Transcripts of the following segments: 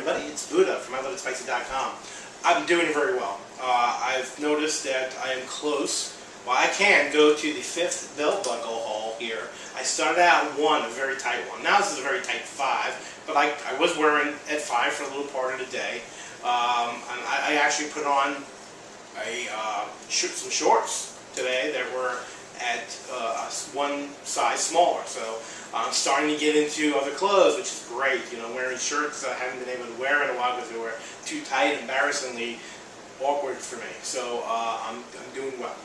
everybody, it's Buddah from ILoveItSpicy.com. I'm doing very well. I've noticed that I am close. Well, I can go to the 5th belt buckle hole here. I started out at 1, a very tight one. Now this is a very tight 5, but I was wearing at 5 for a little part of the day. And I actually put on some shorts today that were at one size smaller. So I'm starting to get into other clothes, which is great. You know, wearing shirts I haven't been able to wear in a while because they were too tight, embarrassingly awkward for me. So I'm doing well.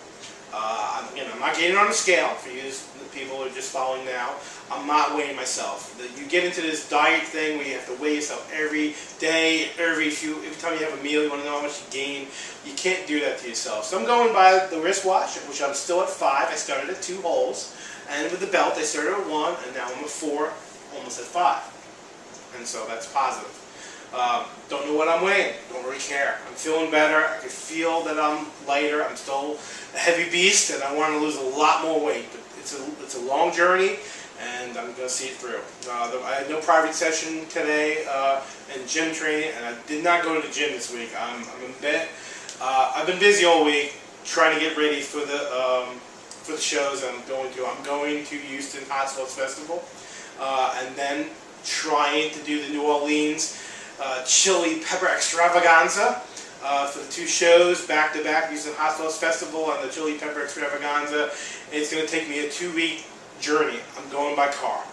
I'm not getting on the scale for you people who are just following now. I'm not weighing myself. You get into this diet thing where you have to weigh yourself every day, every time you have a meal, you want to know how much you gain. You can't do that to yourself. So I'm going by the wristwatch, which I'm still at 5. I started at 2 holes, and with the belt I started at 1, and now I'm at 4, almost at 5. And so that's positive. Don't know what I'm weighing. Don't really care. I'm feeling better. I can feel that I'm lighter. I'm still a heavy beast, and I want to lose a lot more weight. It's a long journey, and I'm going to see it through. I had no private session today and gym training, and I did not go to the gym this week. I'm in bed. I've been busy all week trying to get ready for the shows I'm going to. I'm going to Houston Hot Sauce Festival, and then trying to do the New Orleans chili pepper extravaganza for the 2 shows back to back, Houston Hot Sauce Festival and the chili pepper extravaganza. It's going to take me a 2-week journey. I'm going by car.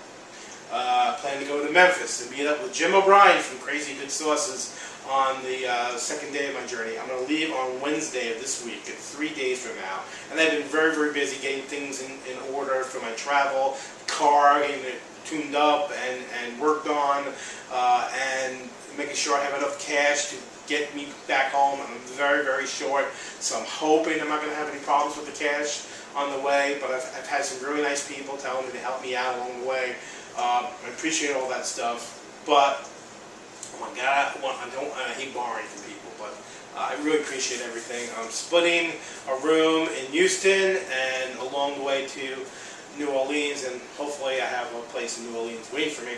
Plan to go to Memphis and meet up with Jim O'Brien from Crazy Good Sauces on the 2nd day of my journey. I'm going to leave on Wednesday of this week. It's 3 days from now. And I've been very, very busy getting things in order for my travel, car, getting it tuned up and worked on, and making sure I have enough cash to get me back home. I'm very, very short, so I'm hoping I'm not going to have any problems with the cash on the way, but I've had some really nice people telling me to help me out along the way. I appreciate all that stuff, but oh my God, I hate borrowing from people, but I really appreciate everything. I'm splitting a room in Houston and along the way to New Orleans, and hopefully I have a place in New Orleans waiting for me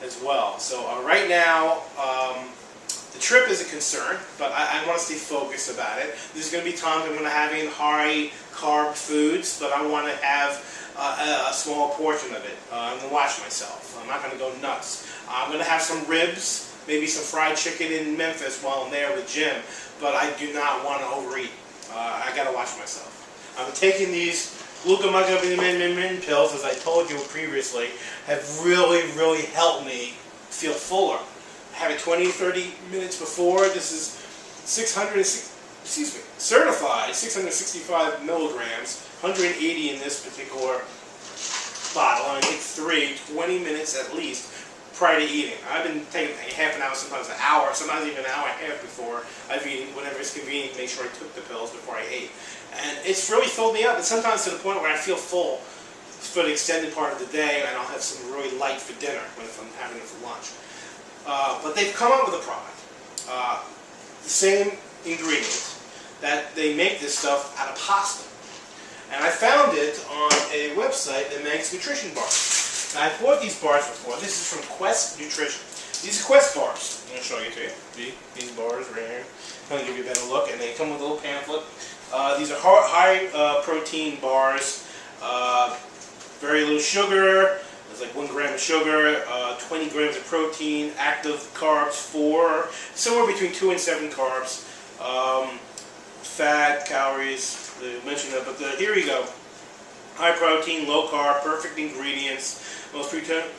as well. So right now, the trip is a concern, but I want to stay focused about it. There's going to be times I'm going to have high carb foods, but I want to have a small portion of it. I'm going to watch myself. I'm not going to go nuts. I'm going to have some ribs, maybe some fried chicken in Memphis while I'm there with Jim, but I do not want to overeat. I got to watch myself. I'm taking these glucosamine pills, as I told you previously, have really, really helped me feel fuller. I have it 20 to 30 minutes before. This is certified 665 milligrams, 180 in this particular bottle. I'm going to take 20 minutes at least prior to eating. I've been taking half an hour, sometimes an hour, sometimes even an hour and a half before I've eaten, whenever it's convenient, to make sure I took the pills before I ate. And it's really filled me up, and sometimes to the point where I feel full for the extended part of the day, and I'll have some really light for dinner if I'm having it for lunch. But they've come up with a product, the same ingredient, that they make this stuff out of pasta. And I found it on a website that makes nutrition bars. Now, I've bought these bars before. This is from Quest Nutrition. These are Quest bars. I'm going to show you to you. See? These bars right here. I'm going to give you a better look. And they come with a little pamphlet. These are high protein bars. Very little sugar. There's like 1 gram of sugar, 20 grams of protein, active carbs 4, somewhere between 2 and 7 carbs. Fat, calories, they mentioned that, but here you go. High protein, low carb, perfect ingredients. Most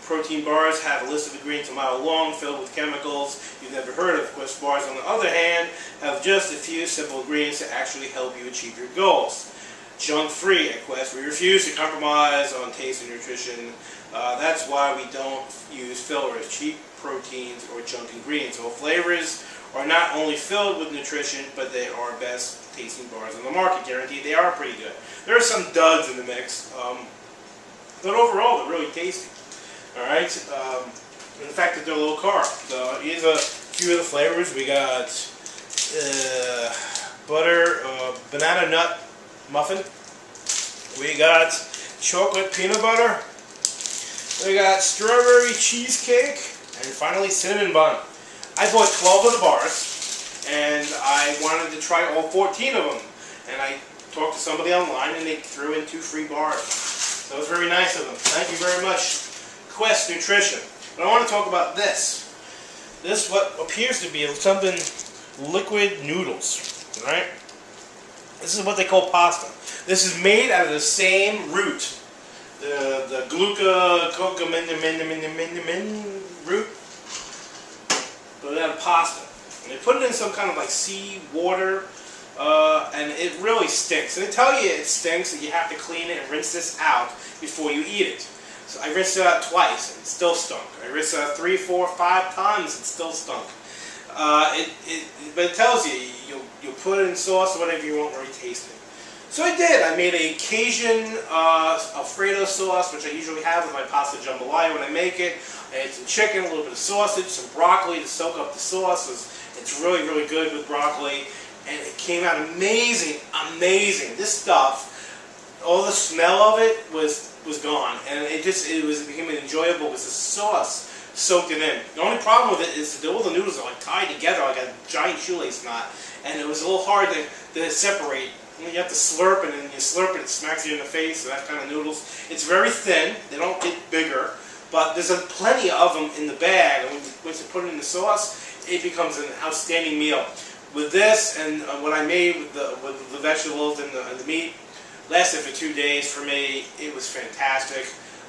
protein bars have a list of ingredients a mile long, filled with chemicals you've never heard of. Quest bars, on the other hand, have just a few simple ingredients to actually help you achieve your goals. Junk-free at Quest. We refuse to compromise on taste and nutrition. That's why we don't use fillers, cheap proteins, or junk ingredients. All flavors are not only filled with nutrition, but they are best tasting bars on the market. Guaranteed they are pretty good. There are some duds in the mix, but overall they're really tasty. Alright, and the fact that they're low carb. So here's a few of the flavors. We got banana nut muffin. We got chocolate peanut butter. We got strawberry cheesecake, and finally cinnamon bun. I bought 12 of the bars, and I wanted to try all 14 of them. And I talked to somebody online, and they threw in 2 free bars. So it was very nice of them. Thank you very much, Quest Nutrition. But I want to talk about this. This what appears to be something liquid noodles, right? This is what they call pasta. This is made out of the same root, the glucococamin root, but out of pasta. And they put it in some kind of like sea water, and it really stinks. And they tell you it stinks, that you have to clean it and rinse this out before you eat it. So I rinsed it out twice, and it still stunk. I rinsed it out 3, 4, 5 times, it still stunk. But it tells you, you'll put it in sauce or whatever you won't really taste it. So I did. I made a Cajun Alfredo sauce, which I usually have with my pasta jambalaya when I make it. I had some chicken, a little bit of sausage, some broccoli to soak up the sauce. It's really, really good with broccoli. And it came out amazing, amazing. This stuff, all the smell of it was gone. And it became enjoyable because the sauce soaked it in. The only problem with it is that all the noodles are like tied together like a giant shoelace knot. And it was a little hard to separate. You have to slurp it, and you slurp it, it smacks you in the face, and that kind of noodles. It's very thin, they don't get bigger, but there's plenty of them in the bag, and once you put it in the sauce, it becomes an outstanding meal. With this, and what I made with the vegetables and the meat, lasted for 2 days for me. It was fantastic.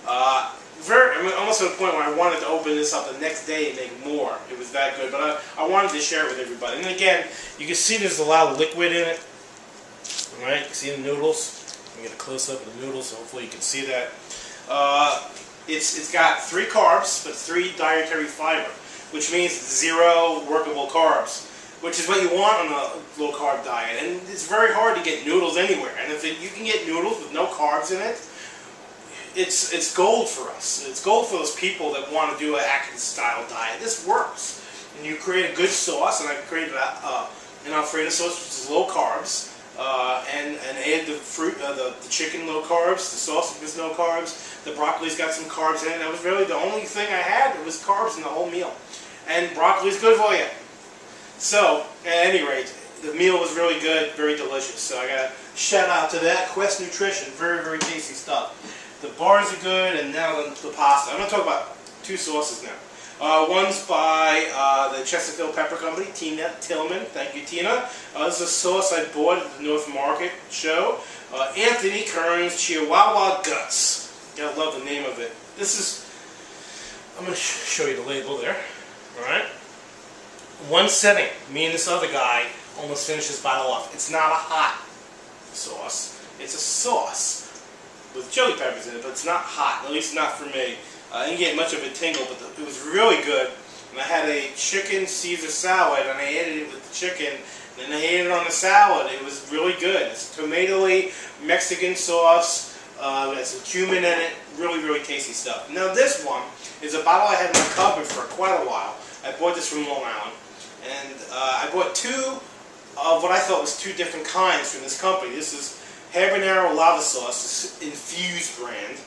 Almost to the point where I wanted to open this up the next day and make more. It was that good, but I wanted to share it with everybody. And again, you can see there's a lot of liquid in it. Alright, you see the noodles? Let me get a close-up of the noodles, so hopefully you can see that. It's got 3 carbs, but 3 dietary fiber, which means 0 workable carbs, which is what you want on a low-carb diet. And it's very hard to get noodles anywhere. And if you can get noodles with no carbs in it, it's gold for us. It's gold for those people that want to do an Atkins-style diet. This works. And you create a good sauce, and I created an Alfredo sauce, which is low carbs. And add the fruit, the chicken low carbs, the sausage was no carbs, the broccoli's got some carbs in it. That was really the only thing I had that was carbs in the whole meal. And broccoli's good for you. So, at any rate, the meal was really good, very delicious. So I got a shout out to that. Quest Nutrition, very, very tasty stuff. The bars are good, and now the pasta. I'm going to talk about 2 sauces now. One's by the Chesterfield Pepper Company, Tina Tillman. Thank you, Tina. This is a sauce I bought at the North Market show. Anthony Kern's Chihuahua Guts. You gotta love the name of it. This is, I'm going to show you the label there. Alright? 1 setting. Me and this other guy almost finished this bottle off. It's not a hot sauce. It's a sauce with chili peppers in it, but it's not hot, at least not for me. I didn't get much of a tingle, but it was really good. And I had a chicken Caesar salad, and I ate it with the chicken, and then I ate it on the salad. It was really good. It's tomatoey Mexican sauce. It has some cumin in it. Really, really tasty stuff. Now this one is a bottle I had in my cupboard for quite a while. I bought this from Long Island, and I bought 2 of what I thought was 2 different kinds from this company. This is habanero lava sauce, this infused brand.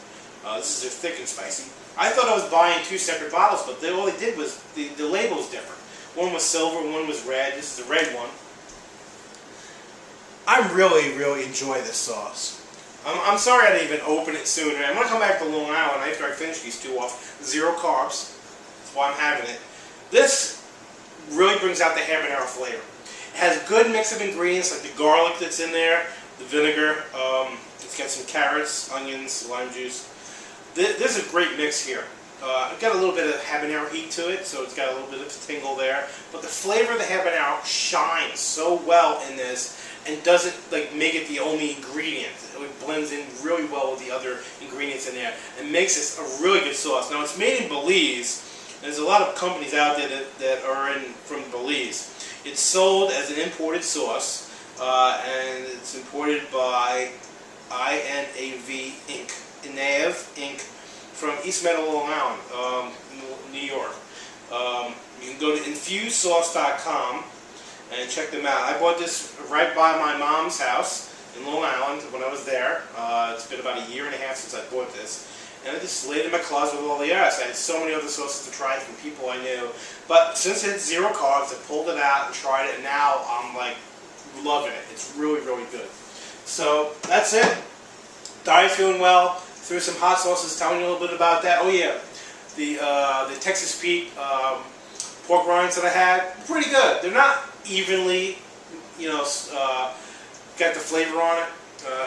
This is their thick and spicy. I thought I was buying 2 separate bottles, but all they did was, the label was different. One was silver, one was red. This is the red one. I really, really enjoy this sauce. I'm sorry I didn't even open it sooner. I'm going to come back to Long Island after I finish these 2 off. 0 carbs. That's why I'm having it. This really brings out the habanero flavor. It has a good mix of ingredients, like the garlic that's in there, the vinegar. It's got some carrots, onions, lime juice. There's a great mix here. I've got a little bit of habanero heat to it, so it's got a little bit of tingle there. But the flavor of the habanero shines so well in this and doesn't make it the only ingredient. It blends in really well with the other ingredients in there and makes this a really good sauce. Now it's made in Belize. There's a lot of companies out there that are from Belize. It's sold as an imported sauce, and it's imported by INAV Inc. Inc. from East Meadow, Long Island, New York. You can go to infusedsauce.com and check them out. I bought this right by my mom's house in Long Island when I was there. It's been about 1.5 years since I bought this. and I just laid in my closet with all the rest. I had so many other sauces to try from people I knew, but since it's 0 carbs, I pulled it out and tried it, and now I'm like loving it. It's really, really good. So that's it. Diet's doing well. Threw some hot sauces, telling you a little bit about that. Oh yeah, the Texas Pete pork rinds that I had, pretty good. They're not evenly, got the flavor on it.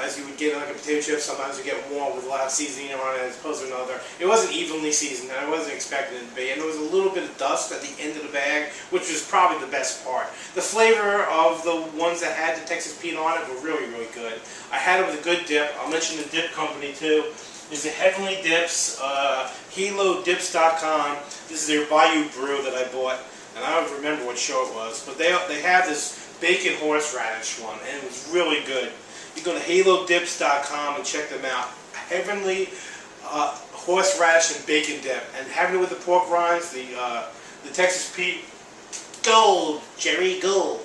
As you would get like a potato chip, sometimes you get one with a lot of seasoning on it as opposed to another. It wasn't evenly seasoned, and I wasn't expecting it to be. And there was a little bit of dust at the end of the bag, which was probably the best part. The flavor of the ones that had the Texas Pete on it were really, really good. I had it with a good dip. I'll mention the dip company too. There's the Heavenly Dips, ILoveItSpicy.com. This is their Bayou Brew that I bought, and I don't remember what show it was, but they have this bacon horseradish one, and it was really good. You go to ILoveItSpicy.com and check them out. Heavenly horseradish and bacon dip, and having it with the pork rinds, the Texas Pete, gold, Jerry gold.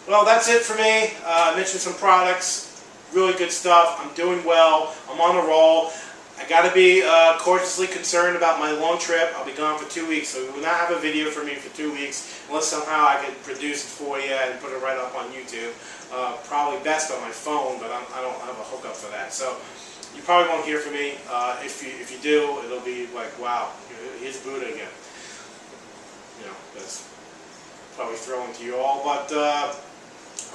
Well, that's it for me. I mentioned some products, really good stuff. I'm doing well. I'm on the roll. I got to be cautiously concerned about my long trip. I'll be gone for 2 weeks, so we will not have a video for me for 2 weeks unless somehow I can produce it for you and put it right up on YouTube. Probably best on my phone, but I don't have a hookup for that. So you probably won't hear from me. If you do, it'll be like, wow, here's Buddah again. That's probably thrilling to you all, but I'm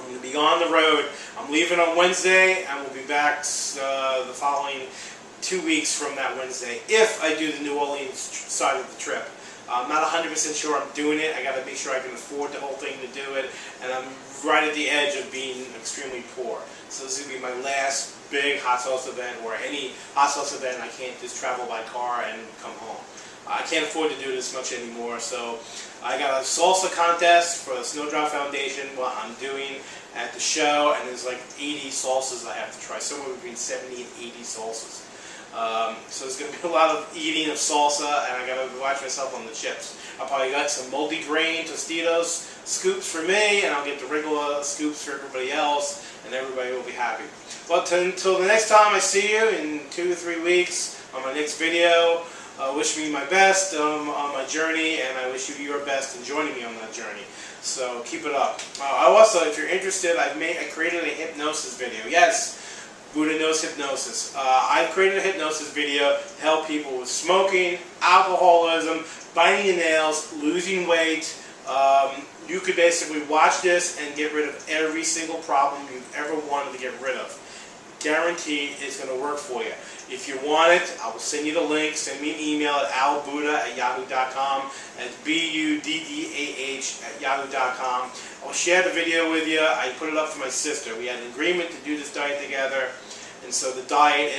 going to be on the road. I'm leaving on Wednesday, and we'll be back the following 2 weeks from that Wednesday, if I do the New Orleans side of the trip. I'm not 100% sure I'm doing it. I got to make sure I can afford the whole thing to do it, and I'm right at the edge of being extremely poor. So this is going to be my last big hot sauce event, or any hot sauce event. I can't just travel by car and come home. I can't afford to do this much anymore, so I got a salsa contest for the Snowdrop Foundation, what I'm doing at the show, and there's like 80 salsas I have to try, somewhere between 70 and 80 salsas. So there's going to be a lot of eating of salsa, and I got to watch myself on the chips. I'll probably got some multi-grain Tostitos scoops for me, and I'll get the regular scoops for everybody else, and everybody will be happy. Well, until the next time I see you in 2 to 3 weeks on my next video, wish me my best on my journey, and I wish you your best in joining me on that journey. So keep it up. Also, if you're interested, I created a hypnosis video. Yes, Buddah knows hypnosis. I've created a hypnosis video to help people with smoking, alcoholism, biting your nails, losing weight. You could basically watch this and get rid of every single problem you've ever wanted to get rid of. Guaranteed it's going to work for you. If you want it, I will send you the link. Send me an email at albuddah@yahoo.com. That's BUDDAH@yahoo.com. I'll share the video with you. I put it up for my sister. We had an agreement to do this diet together. And so the diet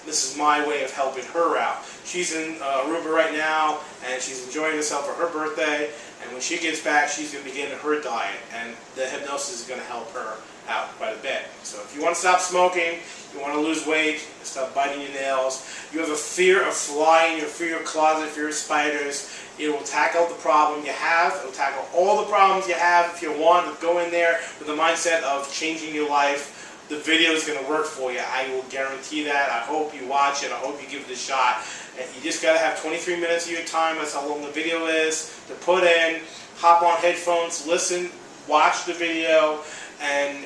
this is my way of helping her out. She's in Aruba right now, and she's enjoying herself for her birthday. And when she gets back, she's going to begin her diet. And the hypnosis is going to help her out quite a bit. So if you want to stop smoking, you want to lose weight, stop biting your nails, you have a fear of flying, you fear of closet, fear of spiders, it will tackle the problem you have. It will tackle all the problems you have. If you want to go in there with the mindset of changing your life, the video is going to work for you. I will guarantee that. I hope you watch it. I hope you give it a shot. And you just got to have 23 minutes of your time. That's how long the video is to put in. Hop on headphones, listen, watch the video, and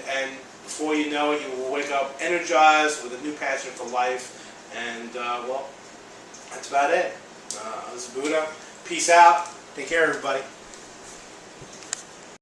before you know it, you will wake up energized with a new passion for life. And well, that's about it. This is Buddah. Peace out. Take care, everybody.